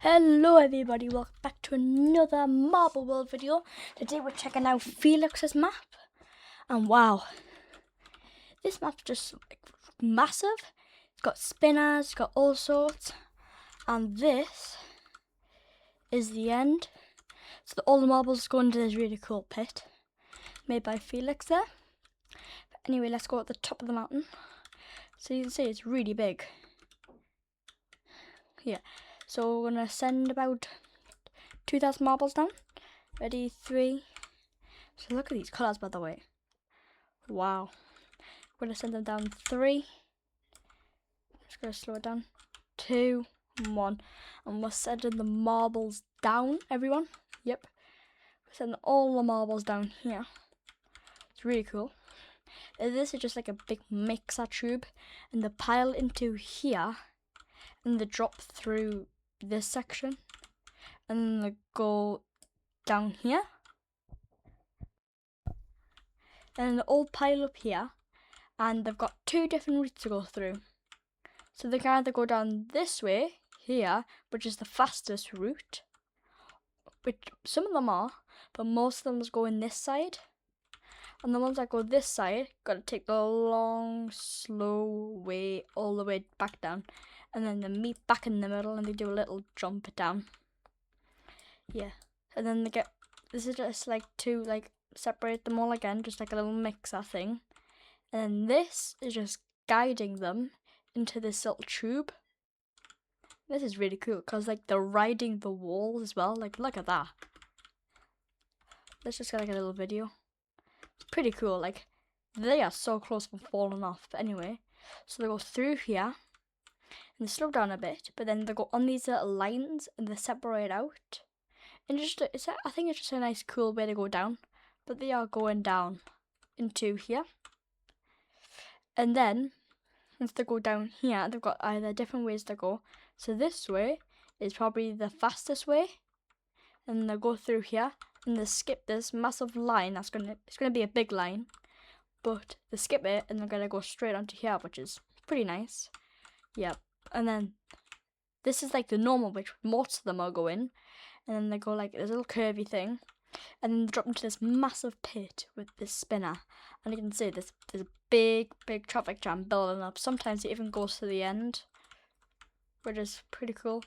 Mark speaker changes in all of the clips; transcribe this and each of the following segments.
Speaker 1: Hello everybody, welcome back to another Marble World video. Today we're checking out Felix's map. And wow, this map's just massive. It's got spinners, it's got all sorts. And this is the end. So all the marbles go into this really cool pit made by Felix there. But anyway, let's go at the top of the mountain. So you can see it's really big. Yeah. So we're going to send about 2,000 marbles down. Ready, 3. So look at these colours, by the way. Wow. We're going to send them down 3. Just going to slow it down. 2, 1. And we're sending the marbles down, everyone. Yep. We're sending all the marbles down here. It's really cool. This is just like a big mixer tube. And they pile into here. And they drop through this section. And then they go down here. And they all pile up here. And they've got 2 different routes to go through. So they can either go down this way, here, which is the fastest route. Which some of them are, but most of them go in this side. And the ones that go this side, got to take the long, slow way all the way back down. And then they meet back in the middle and they do a little jump down. Yeah. And then they get, this is just like to separate them all again, just like a little mixer thing. And then this is just guiding them into this little tube. This is really cool because like they're riding the walls as well. Like look at that. Let's just get like a little video. It's pretty cool. Like they are so close from falling off. But anyway, so they go through here and they slow down a bit, but then they go on these little lines and they separate out. And just I think it's just a nice cool way to go down. But they are going down into here. And then once they go down here, they've got either different ways to go. So this way is probably the fastest way. And they'll go through here and they skip this massive line. It's gonna be a big line. But they skip it and they're gonna go straight onto here, which is pretty nice. Yep. And then this is like the normal, which most of them are going. And then they go like this little curvy thing. And then they drop into this massive pit with this spinner. And you can see there's a big traffic jam building up. Sometimes it even goes to the end, which is pretty cool.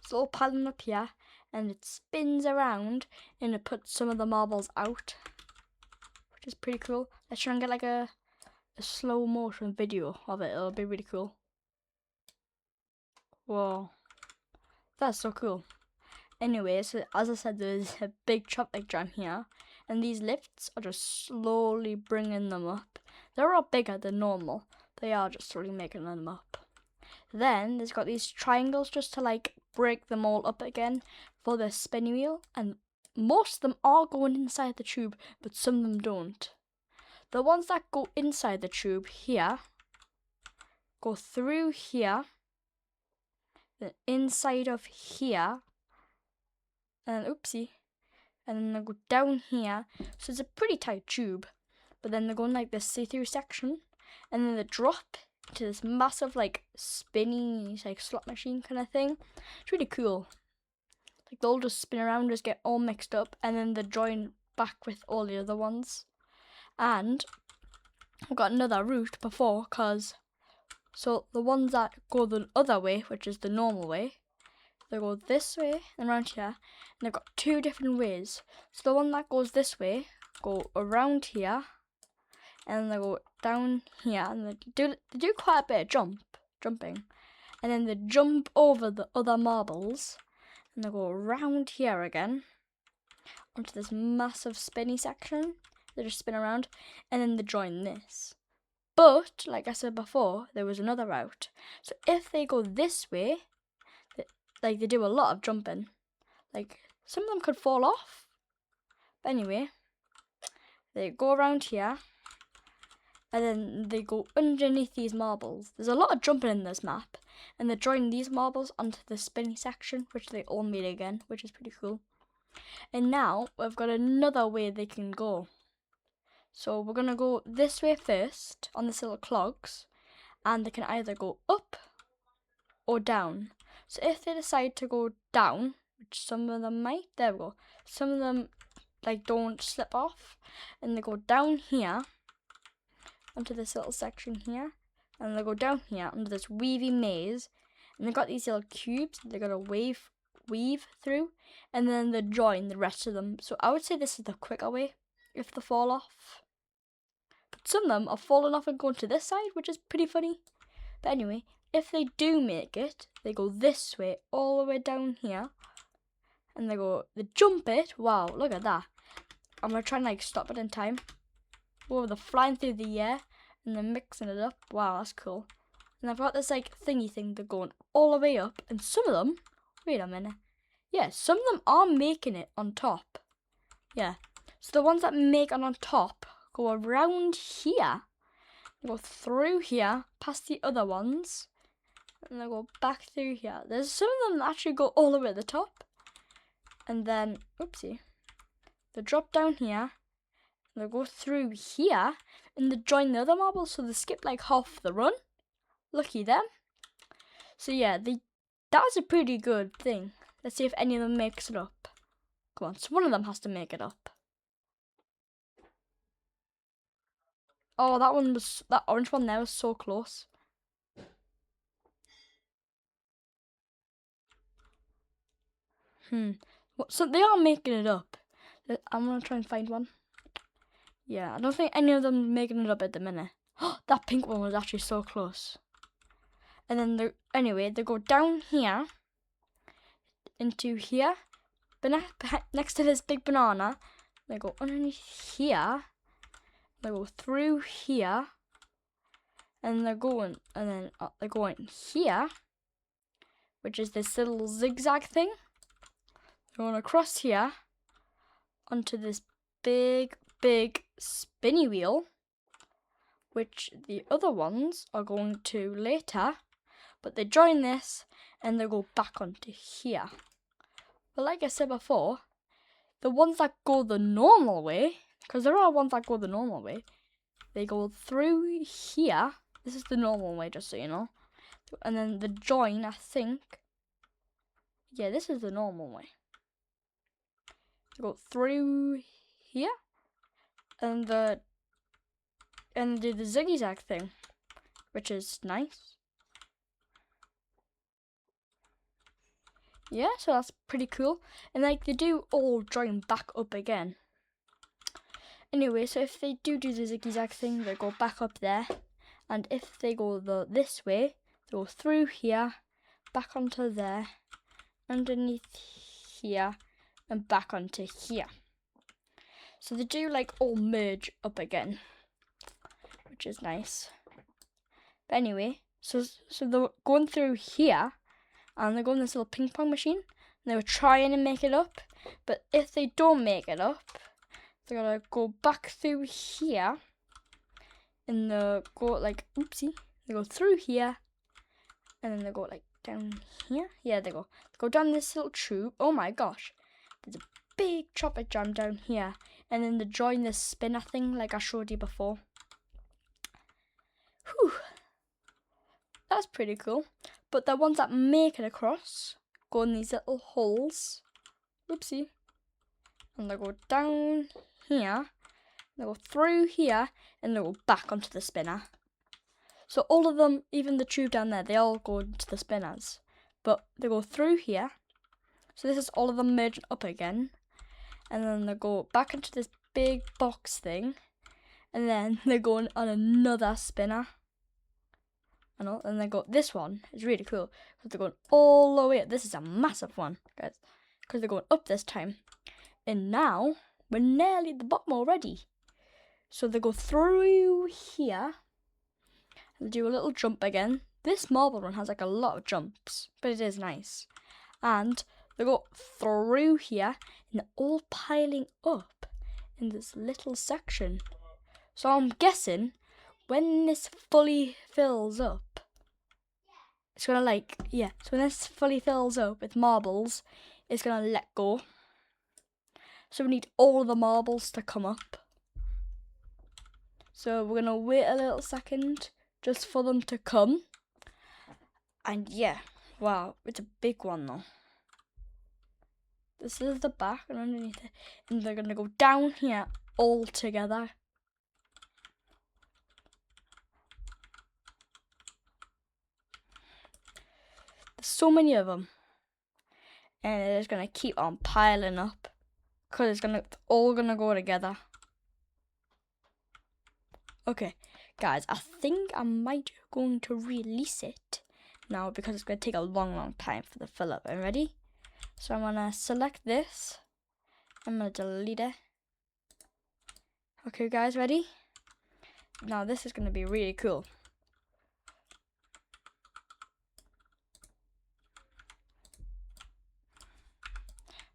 Speaker 1: It's all piling up here. And it spins around and it puts some of the marbles out, which is pretty cool. Let's try and get like a slow motion video of it. It'll be really cool. Whoa. That's so cool. Anyway, so as I said, there's a big traffic jam here, and these lifts are just slowly bringing them up. They're all bigger than normal. They are just slowly making them up. Then there's got these triangles just to like break them all up again for the spinning wheel, and most of them are going inside the tube, but some of them don't. The ones that go inside the tube here go through here, then inside of here. And oopsie, and then they go down here. So it's a pretty tight tube, but then they go in like this see-through section, and then they drop to this massive like spinny like slot machine kind of thing. It's really cool. Like they'll just spin around, just get all mixed up, and then they join back with all the other ones. And I've got another route before, so the ones that go the other way, which is the normal way, they go this way and around here, and they've got 2 different ways. So the one that goes this way go around here, and they go down here, and they do quite a bit of jumping, and then they jump over the other marbles, and they go around here again onto this massive spinny section. They just spin around, and then they join this. But like I said before, there was another route. So if they go this way, like they do a lot of jumping. Like some of them could fall off. But anyway, they go around here. And then they go underneath these marbles. There's a lot of jumping in this map. And they join these marbles onto the spinny section, which they all meet again, which is pretty cool. And now we've got another way they can go. So we're going to go this way first on this little clogs. And they can either go up or down. So if they decide to go down, which some of them might, there we go. Some of them like don't slip off, and they go down here onto this little section here, and they go down here under this weavy maze, and they've got these little cubes they're gonna weave through, and then they join the rest of them. So I would say this is the quicker way if they fall off. But some of them are falling off and going to this side, which is pretty funny. But anyway, if they do make it, they go this way all the way down here, and they jump it. Wow, look at that. I'm gonna try and like stop it in time. Whoa, they're flying through the air and they're mixing it up. Wow, that's cool. And I've got this like thingy thing, they're going all the way up, and some of them, wait a minute. Yeah, some of them are making it on top. Yeah. So the ones that make it on top go around here, go through here, past the other ones, and they go back through here. There's some of them that actually go all the way to the top, and then, oopsie, they drop down here, and they go through here, and they join the other marbles, so they skip like half the run. Lucky them. So yeah, that was a pretty good thing. Let's see if any of them makes it up. Come on, so one of them has to make it up. Oh, that orange one there was so close. So they are making it up. I'm gonna try and find one. Yeah, I don't think any of them are making it up at the minute. That pink one was actually so close. And then anyway, they go down here into here, next to this big banana. They go underneath here. They go through here, and they're going here, which is this little zigzag thing. They're going across here onto this big spinny wheel, which the other ones are going to later, but they join this and they go back onto here. But like I said before, the ones that go the normal way, because there are ones that go the normal way, they go through here. This is the normal way, just so you know. And then the join, I think. Yeah, this is the normal way. They go through here, and do the zigzag thing, which is nice. Yeah, so that's pretty cool. And like they do all join back up again. Anyway, so if they do the zigzag thing, they go back up there. And if they go this way, they go through here, back onto there, underneath here, and back onto here. So they do like all merge up again, which is nice. But anyway, so they're going through here, and they're going this little ping pong machine, and they were trying to make it up, but if they don't make it up, they're gonna go back through here, and they go like, oopsie, they go through here, and then they go like down here. Yeah, they go down this little tube. Oh my gosh, there's a big traffic jam down here, and then they join this spinner thing like I showed you before. Whew, that's pretty cool. But the ones that make it across go in these little holes. Oopsie. And they go down here, they go through here, and they go back onto the spinner. So all of them, even the tube down there, they all go into the spinners. But they go through here. So this is all of them merging up again. And then they go back into this big box thing. And then they're going on another spinner. And they go, this one is really cool, because they're going all the way up. This is a massive one, guys, because they're going up this time. And now, we're nearly at the bottom already. So they go through here, and do a little jump again. This marble run has like a lot of jumps, but it is nice. And they go through here, and they're all piling up in this little section. So I'm guessing, when this fully fills up, it's gonna so when this fully fills up with marbles, it's gonna let go. So we need all the marbles to come up. So we're gonna wait a little second just for them to come. And yeah, Wow, it's a big one though. This is the back, and underneath it, and they're gonna go down here all together. There's so many of them, and it's gonna keep on piling up because it's all gonna go together. Okay, guys, I think I might going to release it now because it's gonna take a long time for the fill up. Are you ready? So I'm gonna select this. I'm gonna delete it. Okay, guys, ready? Now this is gonna be really cool.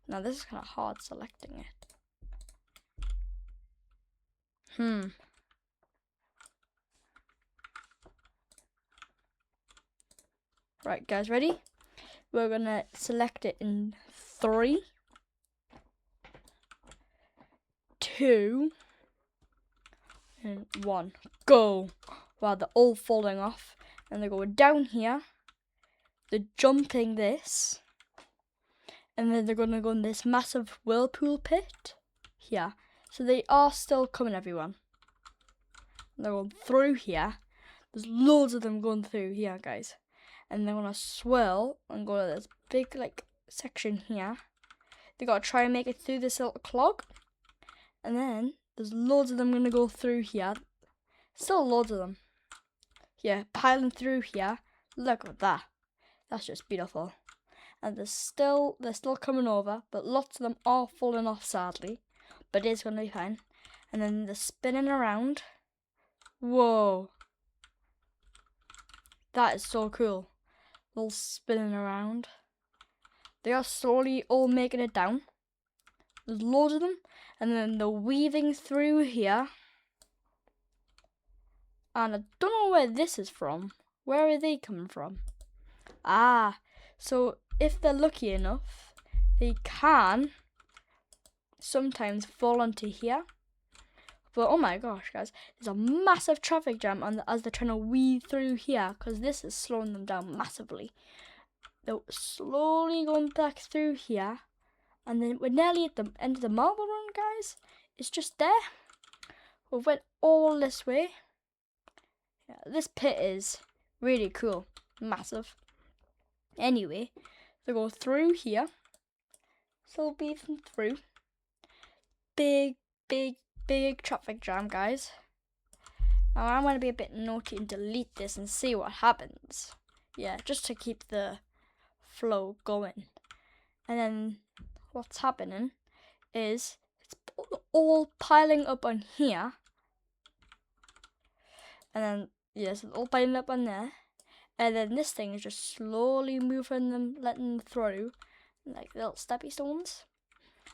Speaker 1: Now this is kind of hard selecting it. Right, guys, ready? We're gonna select it in 3, 2, and 1. Go! Wow, they're all falling off, and they're going down here. They're jumping this, and then they're gonna go in this massive whirlpool pit here. So they are still coming, everyone. They're going through here. There's loads of them going through here, guys. And they're gonna swirl and go to this big section here. They gotta try and make it through this little clog. And then there's loads of them gonna go through here. Still loads of them. Yeah, piling through here. Look at that. That's just beautiful. And they're still coming over, but lots of them are falling off sadly. But it is gonna be fine. And then they're spinning around. Whoa. That is so cool. All spinning around. They are slowly all making it down. There's loads of them. And then they're weaving through here. And I don't know where this is from. Where are they coming from? Ah, so if they're lucky enough, they can sometimes fall onto here. But oh my gosh, guys, there's a massive traffic jam as they're trying to weave through here because this is slowing them down massively. They're slowly going back through here, and then we're nearly at the end of the marble run, guys. It's just there. We went all this way. Yeah, this pit is really cool, massive. Anyway, they go through here, still weaving through. Big traffic jam, guys. Now I'm going to be a bit naughty and delete this and see what happens. Yeah, just to keep the flow going. And then what's happening is it's all piling up on here. And then, yes, it's all piling up on there. And then this thing is just slowly moving them, letting them through, like little steppy stones.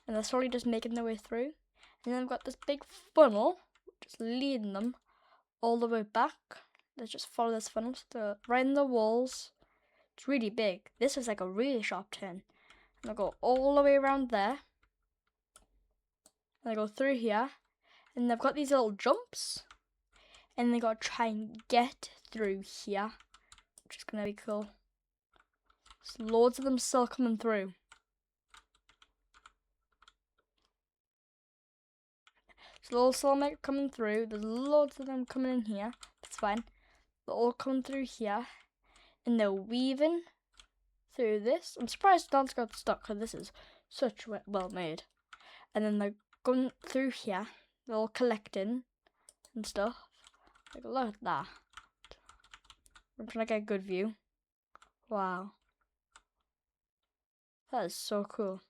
Speaker 1: And they're slowly just making their way through. And then I've got this big funnel, just leading them all the way back. Let's just follow this funnel. So they're right in the walls. It's really big. This is like a really sharp turn. And I go all the way around there. And I go through here. And they've got these little jumps. And they got to try and get through here. Which is going to be cool. There's loads of them still coming through. So they're all still coming through. There's loads of them coming in here. That's fine. They're all coming through here. And they're weaving through this. I'm surprised Don's got stuck because this is such well made. And then they're going through here. They're all collecting and stuff. Like, look at that. I'm trying to get a good view. Wow. That is so cool.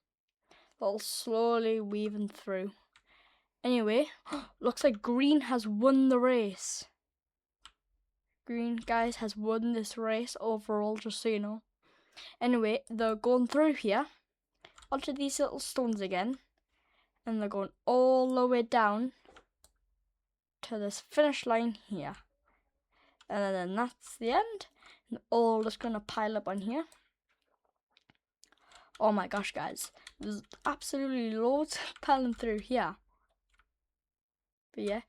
Speaker 1: They're all slowly weaving through. Anyway, looks like green has won the race. Green, guys, has won this race overall, just so you know. Anyway, they're going through here, onto these little stones again. And they're going all the way down to this finish line here. And then that's the end. And all just going to pile up on here. Oh my gosh, guys. There's absolutely loads piling through here. But yeah,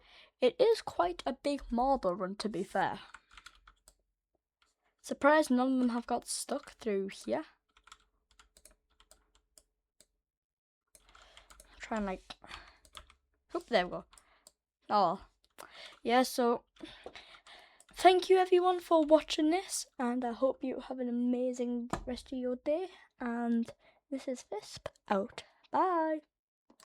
Speaker 1: it is quite a big marble run, to be fair. Surprised none of them have got stuck through here. Try and like, oop, there we go. Oh, yeah, so thank you everyone for watching this, and I hope you have an amazing rest of your day, and this is Visp out. Bye.